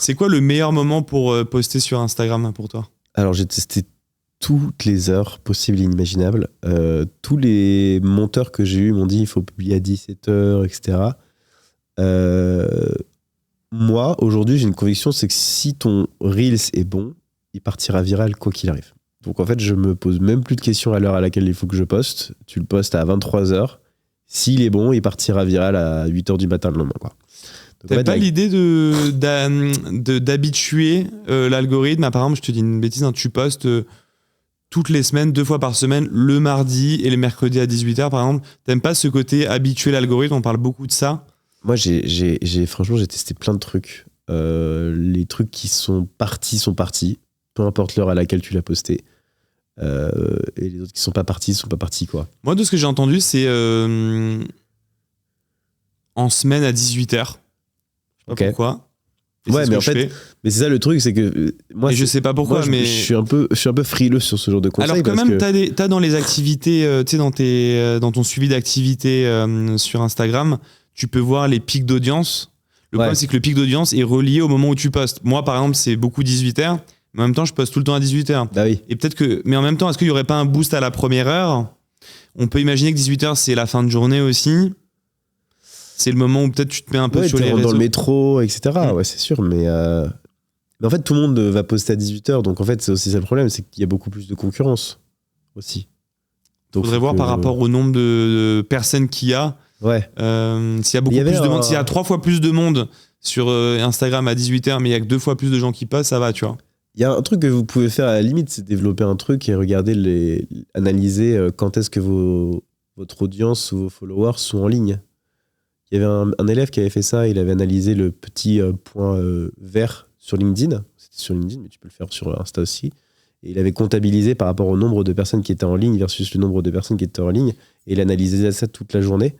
C'est quoi le meilleur moment pour poster sur Instagram pour toi? Alors, j'ai testé toutes les heures possibles et inimaginables. Tous les monteurs que j'ai eus m'ont dit il faut publier à 17h, etc. Moi, aujourd'hui, j'ai une conviction, c'est que si ton Reels est bon, il partira viral quoi qu'il arrive. Donc en fait, je me pose même plus de questions à l'heure à laquelle il faut que je poste. Tu le postes à 23h. S'il est bon, il partira viral à 8h du matin le lendemain, quoi. T'as pas l'idée d'habituer l'algorithme? Par exemple, je te dis une bêtise, hein, tu postes toutes les semaines, 2 fois par semaine, le mardi et le mercredi à 18h, par exemple. T'aimes pas ce côté habituer l'algorithme? On parle beaucoup de ça. Moi, franchement, j'ai testé plein de trucs. Les trucs qui sont partis. Peu importe l'heure à laquelle tu l'as posté. Et les autres qui sont pas partis, quoi. Moi, de ce que j'ai entendu, c'est en semaine à 18h. Je sais pas pourquoi. Ouais, mais en fait, c'est ça le truc, c'est que moi, je sais pas pourquoi, mais je suis un peu frileux sur ce genre de conseils. Alors quand même, t'as dans les activités, tu sais, dans ton suivi d'activité sur Instagram, tu peux voir les pics d'audience. Le problème, c'est que le pic d'audience est relié au moment où tu postes. Moi, par exemple, c'est beaucoup 18h, mais en même temps, je poste tout le temps à 18h. Bah oui. Et peut-être que, mais en même temps, est-ce qu'il y aurait pas un boost à la première heure? On peut imaginer que 18h, c'est la fin de journée aussi. C'est le moment où peut-être tu te mets un peu sur les réseaux. Dans le métro, etc. Ouais, c'est sûr, mais en fait, tout le monde va poster à 18h, donc en fait, c'est aussi ça le problème, c'est qu'il y a beaucoup plus de concurrence aussi. Il faudrait voir par rapport au nombre de personnes qu'il y a. Ouais. S'il y a beaucoup plus de monde, s'il y a 3 fois plus de monde sur Instagram à 18h, mais il y a que 2 fois plus de gens qui postent, ça va, tu vois. Il y a un truc que vous pouvez faire à la limite, c'est développer un truc et regarder analyser quand est-ce que votre audience ou vos followers sont en ligne. Il y avait un élève qui avait fait ça, il avait analysé le petit point vert sur LinkedIn. C'était sur LinkedIn, mais tu peux le faire sur Insta aussi. Et il avait comptabilisé par rapport au nombre de personnes qui étaient en ligne versus le nombre de personnes qui étaient en ligne. Et il analysait ça toute la journée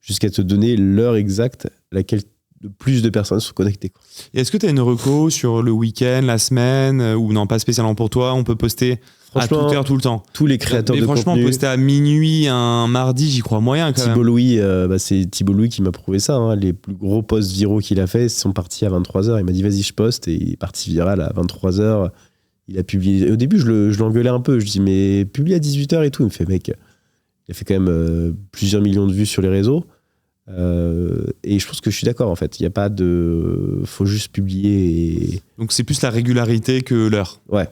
jusqu'à te donner l'heure exacte à laquelle le plus de personnes sont connectées. Et est-ce que tu as une reco sur le week-end, la semaine, ou non, pas spécialement pour toi? On peut poster à toute heure, tout le temps. Tous les créateurs de contenu. Franchement, poster à minuit un mardi, j'y crois moyen quand même. Louis, c'est Thibault Louis qui m'a prouvé ça. Hein. Les plus gros posts viraux qu'il a fait sont partis à 23h. Il m'a dit vas-y, je poste. Et il est parti viral à 23h. Il a publié. Au début, je l'engueulais un peu. Je dis mais publie à 18h et tout. Il me fait mec, il a fait quand même plusieurs millions de vues sur les réseaux. Et je pense que je suis d'accord en fait. Il n'y a pas de. Faut juste publier. Donc c'est plus la régularité que l'heure. Ouais.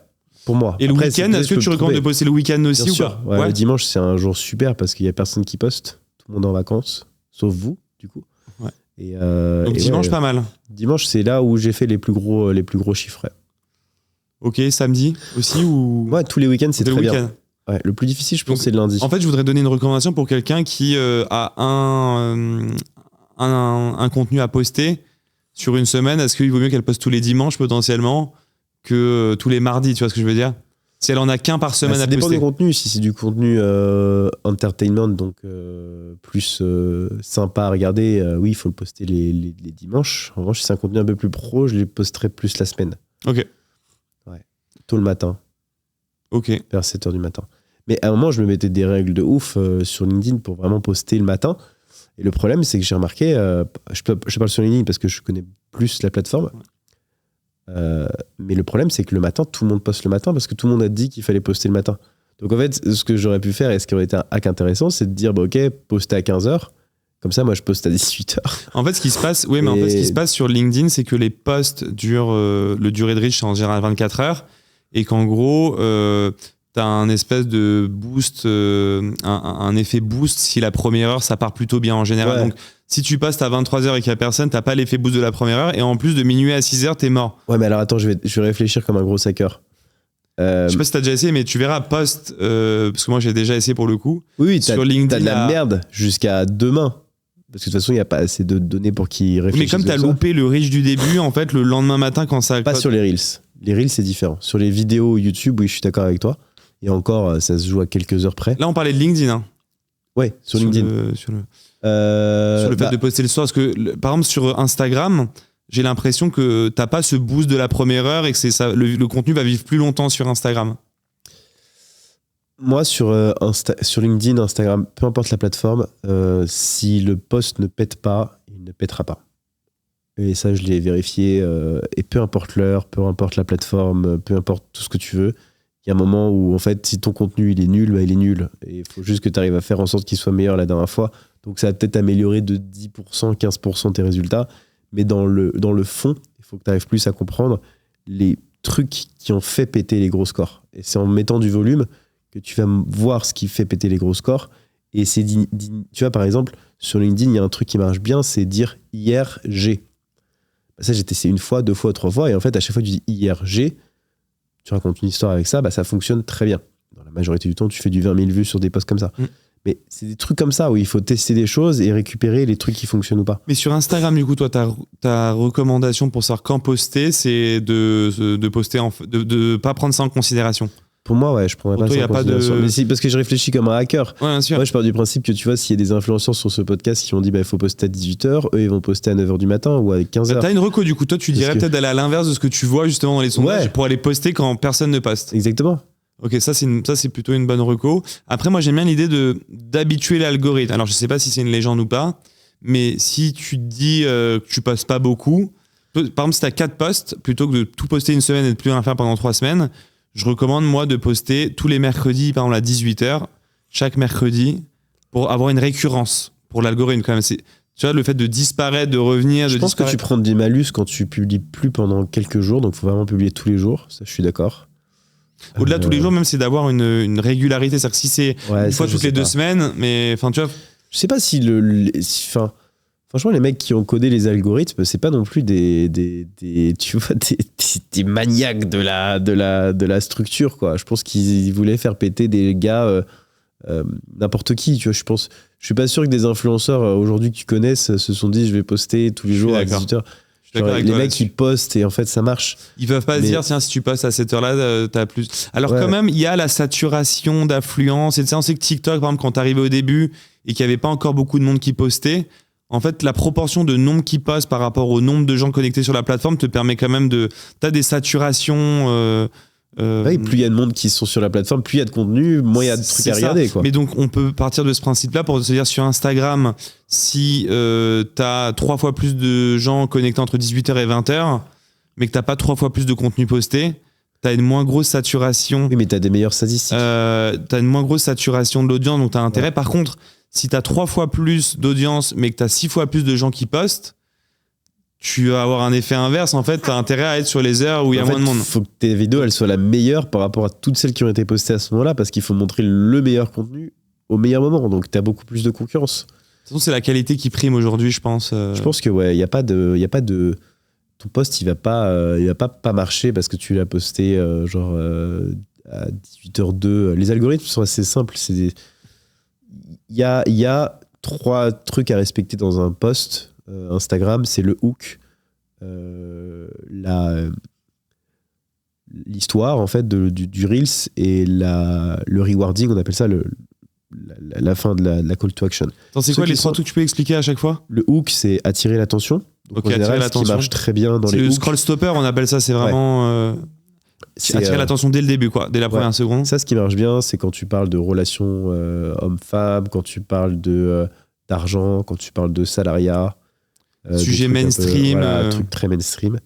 Pour moi. Et après, le week-end, est-ce que tu recommandes de poster le week-end aussi ou pas? Ouais. Le dimanche, c'est un jour super parce qu'il n'y a personne qui poste. Tout le monde est en vacances, sauf vous, du coup. Ouais. Et donc dimanche, pas mal. Dimanche, c'est là où j'ai fait les plus gros chiffres. Ouais. Ok, samedi aussi ou... Ouais, tous les week-ends, c'est très bien. Ouais, le plus difficile, je pense, c'est le lundi. En fait, je voudrais donner une recommandation pour quelqu'un qui a un contenu à poster sur une semaine. Est-ce qu'il vaut mieux qu'elle poste tous les dimanches potentiellement que tous les mardis, tu vois ce que je veux dire? Si elle en a qu'un par semaine à poster. Ça dépend du contenu. Si c'est du contenu entertainment, donc plus sympa à regarder, oui, il faut le poster les dimanches. En revanche, si c'est un contenu un peu plus pro, je les posterai plus la semaine. Ok. Ouais. Tôt le matin. Ok. Vers 7h du matin. Mais à un moment, je me mettais des règles de ouf sur LinkedIn pour vraiment poster le matin. Et le problème, c'est que j'ai remarqué, je parle sur LinkedIn parce que je connais plus la plateforme. Mais le problème, c'est que le matin, tout le monde poste le matin parce que tout le monde a dit qu'il fallait poster le matin. Donc en fait, ce que j'aurais pu faire et ce qui aurait été un hack intéressant, c'est de dire, bah, ok, poster à 15h. Comme ça, moi, je poste à 18h. En fait, ce qui se passe, oui, mais en fait, ce qui se passe sur LinkedIn, c'est que les posts durent, le durée de reach, c'est en général 24 heures. Et qu'en gros, t'as un espèce de boost, un effet boost si la première heure, ça part plutôt bien en général. Ouais. Donc, si tu postes à 23h et qu'il n'y a personne, t'as pas l'effet boost de la première heure. Et en plus, de minuit à 6h, t'es mort. Ouais, mais alors attends, je vais réfléchir comme un gros hacker. Je sais pas si t'as déjà essayé, mais tu verras post, parce que moi, j'ai déjà essayé pour le coup. Oui, sur LinkedIn, t'as de la merde jusqu'à demain. Parce que de toute façon, il n'y a pas assez de données pour qu'ils réfléchissent. Mais comme t'as loupé le reach du début, en fait, le lendemain matin, quand ça... Pas sur les Reels. Les Reels, c'est différent. Sur les vidéos YouTube, oui, je suis d'accord avec toi. Et encore, ça se joue à quelques heures près. Là, on parlait de LinkedIn. Hein. Ouais, sur LinkedIn. Sur le fait de poster le soir. Parce que, par exemple, sur Instagram, j'ai l'impression que t'as pas ce boost de la première heure et que le contenu va vivre plus longtemps sur Instagram. Moi, sur LinkedIn, Instagram, peu importe la plateforme, si le post ne pète pas, il ne pètera pas. Et ça, je l'ai vérifié. Et peu importe l'heure, peu importe la plateforme, peu importe tout ce que tu veux, il y a un moment où, en fait, si ton contenu il est nul, bah, il est nul. Et il faut juste que tu arrives à faire en sorte qu'il soit meilleur la dernière fois. Donc ça va peut-être améliorer de 10%, 15% tes résultats. Mais dans le fond, il faut que tu arrives plus à comprendre les trucs qui ont fait péter les gros scores. Et c'est en mettant du volume que tu vas voir ce qui fait péter les gros scores. Et c'est tu vois, par exemple, sur LinkedIn, il y a un truc qui marche bien, c'est dire IRG. Ça, j'ai testé 1 fois, 2 fois, 3 fois. Et en fait, à chaque fois que tu dis IRG, tu racontes une histoire avec ça, bah, ça fonctionne très bien. Dans la majorité du temps, tu fais du 20 000 vues sur des posts comme ça. Mais c'est des trucs comme ça où il faut tester des choses et récupérer les trucs qui fonctionnent ou pas. Mais sur Instagram, du coup, toi, ta recommandation pour savoir quand poster, c'est de poster de pas prendre ça en considération. Pour moi, ouais, je prendrais pas ça en considération. Mais c'est parce que je réfléchis comme un hacker. Ouais, bien sûr. Moi, je pars du principe que tu vois, s'il y a des influenceurs sur ce podcast qui ont dit il faut poster à 18h, eux, ils vont poster à 9h du matin ou à 15h. T'as une reco, du coup. Toi, tu dirais peut-être d'aller à l'inverse de ce que tu vois justement dans les sondages pour aller poster quand personne ne poste. Exactement. Ok, ça c'est plutôt une bonne reco. Après, moi j'aime bien l'idée d'habituer l'algorithme. Alors je sais pas si c'est une légende ou pas, mais si tu te dis que tu postes pas beaucoup, par exemple si tu as 4 posts, plutôt que de tout poster une semaine et de plus rien faire pendant 3 semaines, je recommande moi de poster tous les mercredis, par exemple à 18h, chaque mercredi, pour avoir une récurrence pour l'algorithme quand même. Tu vois, le fait de disparaître, de revenir, je pense que tu prends des malus quand tu publies plus pendant quelques jours, donc il faut vraiment publier tous les jours, ça je suis d'accord. Au-delà tous les jours, même, c'est d'avoir une régularité. C'est-à-dire que si c'est une fois toutes les 2 semaines, mais enfin, tu vois. Je sais pas si franchement, les mecs qui ont codé les algorithmes, c'est pas non plus des maniaques de la structure, quoi. Je pense qu'ils voulaient faire péter des gars, n'importe qui, tu vois. Je suis pas sûr que des influenceurs aujourd'hui que tu connaisses se sont dit je vais poster tous les jours à 18h. Les mecs qui postent et en fait ça marche. Ils peuvent pas se dire tiens si tu postes à cette heure-là t'as plus. Alors quand même il y a la saturation d'affluence et on sait que TikTok par exemple quand t'arrivais au début et qu'il y avait pas encore beaucoup de monde qui postait, en fait la proportion de nombre qui poste par rapport au nombre de gens connectés sur la plateforme te permet quand même t'as des saturations. Plus il y a de monde qui sont sur la plateforme, plus il y a de contenu, moins il y a de trucs à regarder, quoi. Mais donc on peut partir de ce principe-là pour se dire sur Instagram, si t'as 3 fois plus de gens connectés entre 18h et 20h, mais que t'as pas 3 fois plus de contenu posté, t'as une moins grosse saturation. Oui, mais t'as des meilleures statistiques. T'as une moins grosse saturation de l'audience, donc t'as intérêt. Ouais. Par contre, si t'as 3 fois plus d'audience, mais que t'as 6 fois plus de gens qui postent, tu vas avoir un effet inverse. En fait, tu as intérêt à être sur les heures où il y a moins de monde. Il faut que tes vidéos elles soient la meilleure par rapport à toutes celles qui ont été postées à ce moment-là, parce qu'il faut montrer le meilleur contenu au meilleur moment. Donc, tu as beaucoup plus de concurrence. De toute façon, c'est la qualité qui prime aujourd'hui, je pense. Je pense que, ouais, il n'y a pas de... Ton post, il va pas marcher parce que tu l'as posté à 18h02. Les algorithmes sont assez simples. Il y a 3 trucs à respecter dans un post Instagram, c'est le hook, l'histoire en fait du Reels et le rewarding, on appelle ça la fin de la call to action. C'est quoi les 3 trucs que tu peux expliquer à chaque fois? Le hook, c'est attirer l'attention. Donc, en général, ce qui marche très bien dans les hooks. Le scroll stopper, on appelle ça, c'est vraiment attirer l'attention dès le début, quoi, dès la première seconde. Ça, ce qui marche bien, c'est quand tu parles de relations homme-femme, quand tu parles d'argent, quand tu parles de salariat. Sujet mainstream. Truc très mainstream.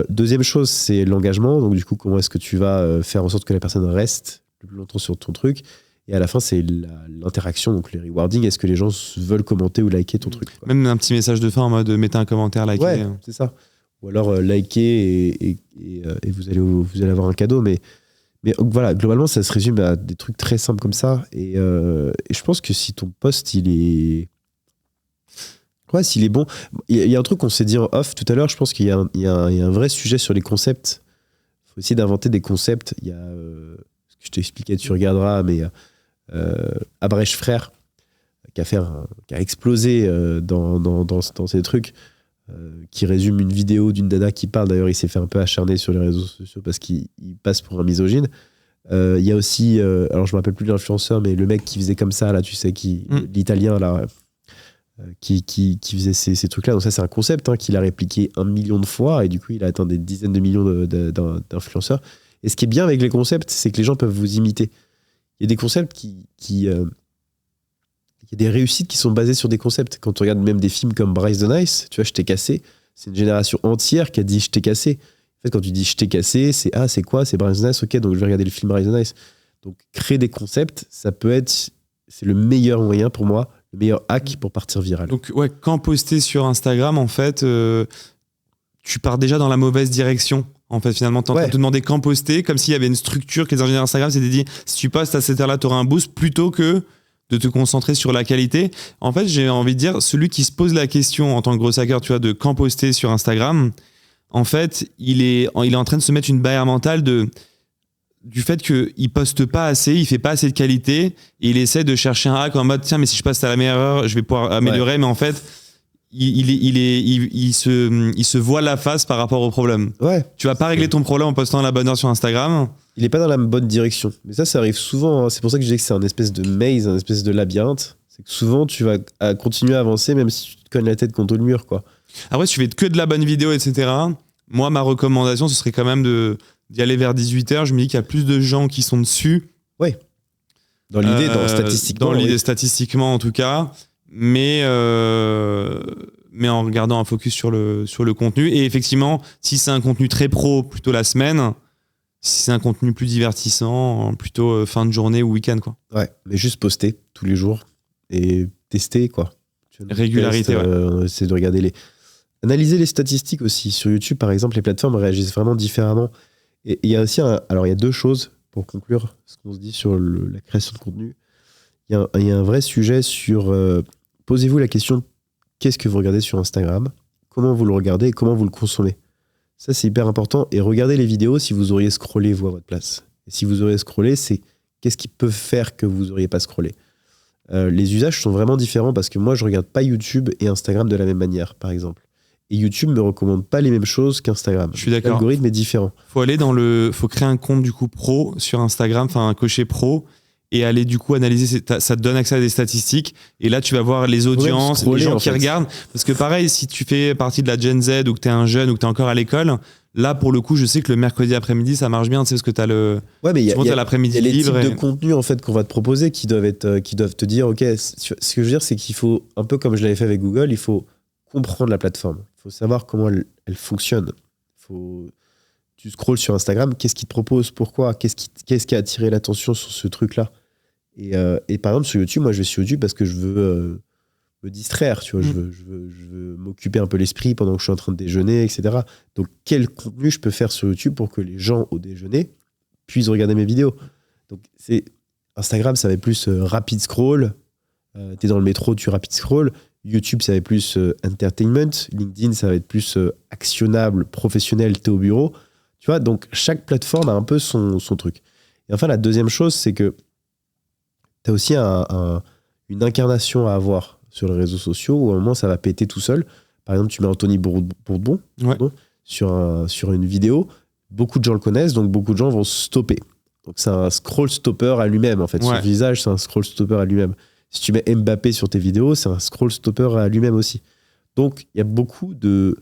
Deuxième chose, c'est l'engagement. Donc, du coup, comment est-ce que tu vas faire en sorte que la personne reste le plus longtemps sur ton truc? Et à la fin, c'est l'interaction, donc les rewarding. Est-ce que les gens veulent commenter ou liker ton truc, quoi. Même un petit message de fin en mode mettez un commentaire, likez. Ouais, c'est ça. Ou alors liker et vous allez avoir un cadeau. Mais voilà, globalement, ça se résume à des trucs très simples comme ça. Et je pense que si ton post, il est... Ouais, s'il est bon. Il y a un truc qu'on s'est dit en off tout à l'heure, je pense qu'il y a un vrai sujet sur les concepts. Il faut essayer d'inventer des concepts. Il y a ce que je t'expliquais, tu regarderas, mais Abrèche Frère, qui a explosé dans ces trucs, qui résume une vidéo d'une nana qui parle. D'ailleurs, il s'est fait un peu acharner sur les réseaux sociaux parce qu'il passe pour un misogyne. Il y a aussi, alors je me rappelle plus de l'influenceur, mais le mec qui faisait comme ça, là, tu sais, l'italien, là, qui faisait ces trucs-là. Donc ça, c'est un concept qu'il a répliqué 1 million de fois et du coup, il a atteint des dizaines de millions d'influenceurs. Et ce qui est bien avec les concepts, c'est que les gens peuvent vous imiter. Il y a des concepts il y a des réussites qui sont basées sur des concepts. Quand tu regardes même des films comme Bryce the Nice, tu vois, Je t'ai cassé, C'est une génération entière qui a dit je t'ai cassé. En fait, quand tu dis je t'ai cassé, c'est quoi? C'est Bryce Nice, ok, donc je vais regarder le film Bryce Nice. Donc créer des concepts, c'est le meilleur moyen pour moi, le meilleur hack pour partir viral. Donc ouais, quand poster sur Instagram, en fait, tu pars déjà dans la mauvaise direction. En fait, finalement, tu es en train de te demander quand poster, comme s'il y avait une structure que les ingénieurs Instagram s'étaient dit, si tu postes à cette heure-là, tu auras un boost, plutôt que de te concentrer sur la qualité. En fait, j'ai envie de dire, celui qui se pose la question en tant que gros hacker, tu vois, de quand poster sur Instagram, en fait, il est en train de se mettre une barrière mentale du fait qu'il poste pas assez, il fait pas assez de qualité, et il essaie de chercher un hack en mode, tiens, mais si je passe à la meilleure heure, je vais pouvoir améliorer, mais en fait, il se voit la face par rapport au problème. Ouais. Tu vas pas régler ton problème en postant à la bonne heure sur Instagram. Il est pas dans la bonne direction. Mais ça arrive souvent. Hein. C'est pour ça que je dis que c'est un espèce de maze, un espèce de labyrinthe. C'est que souvent, tu vas continuer à avancer, même si tu te cognes la tête contre le mur, quoi. Après, si tu fais que de la bonne vidéo, etc., moi, ma recommandation, ce serait quand même d'y aller vers 18h. Je me dis qu'il y a plus de gens qui sont dessus. Oui. Dans l'idée, statistiquement. Dans l'idée, statistiquement, en tout cas. Mais en regardant un focus sur le contenu. Et effectivement, si c'est un contenu très pro, plutôt la semaine. Si c'est un contenu plus divertissant, plutôt fin de journée ou week-end, quoi. Ouais, mais juste poster tous les jours et tester, quoi. Régularité, ouais. C'est de regarder analyser les statistiques aussi. Sur YouTube, par exemple, les plateformes réagissent vraiment différemment. Et il y a aussi alors, il y a deux choses pour conclure ce qu'on se dit sur la création de contenu. Il y a un vrai sujet sur... posez-vous la question, qu'est-ce que vous regardez sur Instagram? Comment vous le regardez et comment vous le consommez? Ça, c'est hyper important. Et regardez les vidéos si vous auriez scrollé, vous, à votre place. Et si vous auriez scrollé, c'est qu'est-ce qui peut faire que vous n'auriez pas scrollé? Les usages sont vraiment différents parce que moi, je ne regarde pas YouTube et Instagram de la même manière, par exemple. Et YouTube ne me recommande pas les mêmes choses qu'Instagram. Je suis d'accord. L'algorithme est différent. Faut créer un compte du coup pro sur Instagram, enfin un cocher pro, et aller du coup analyser, ça te donne accès à des statistiques, et là tu vas voir les audiences, les gens qui regardent, parce que pareil, si tu fais partie de la Gen Z ou que t'es un jeune ou que t'es encore à l'école, là pour le coup je sais que le mercredi après-midi ça marche bien, tu sais, parce que t'as mais il y a l'après-midi les libre types de contenus en fait qu'on va te proposer qui doivent te dire ok, ce que je veux dire c'est qu'il faut, un peu comme je l'avais fait avec Google, il faut comprendre la plateforme, il faut savoir comment elle fonctionne. Tu scrolles sur Instagram, qu'est-ce qu'il te propose, pourquoi, qu'est-ce qui a attiré l'attention sur ce truc-là. Et par exemple, sur YouTube, moi, je vais sur YouTube parce que je veux me distraire, tu vois, je veux m'occuper un peu l'esprit pendant que je suis en train de déjeuner, etc. Donc, quel contenu je peux faire sur YouTube pour que les gens au déjeuner puissent regarder mes vidéos? Donc, Instagram, ça va être plus rapid scroll. T'es dans le métro, tu rapid scroll. YouTube, ça va être plus entertainment. LinkedIn, ça va être plus actionnable, professionnel, t'es au bureau. Tu vois, donc chaque plateforme a un peu son truc. Et enfin, la deuxième chose, c'est que tu as aussi une incarnation à avoir sur les réseaux sociaux où à un moment, ça va péter tout seul. Par exemple, tu mets Anthony Bourdon sur une vidéo. Beaucoup de gens le connaissent, donc beaucoup de gens vont stopper. Donc c'est un scroll stopper à lui-même, en fait. Son visage, c'est un scroll stopper à lui-même. Si tu mets Mbappé sur tes vidéos, c'est un scroll stopper à lui-même aussi. Donc, il y a beaucoup de...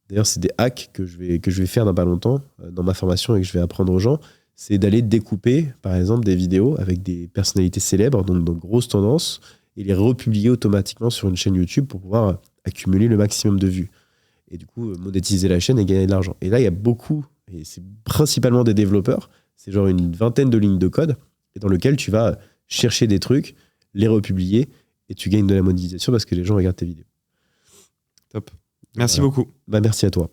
D'ailleurs, c'est des hacks que je vais faire dans pas longtemps, dans ma formation, et que je vais apprendre aux gens. C'est d'aller découper, par exemple, des vidéos avec des personnalités célèbres, donc grosses tendances, et les republier automatiquement sur une chaîne YouTube pour pouvoir accumuler le maximum de vues. Et du coup, monétiser la chaîne et gagner de l'argent. Et là, il y a beaucoup, et c'est principalement des développeurs, c'est genre une vingtaine de lignes de code, et dans lequel tu vas chercher des trucs, les republier, et tu gagnes de la monétisation parce que les gens regardent tes vidéos. Top. Merci beaucoup. Merci à toi.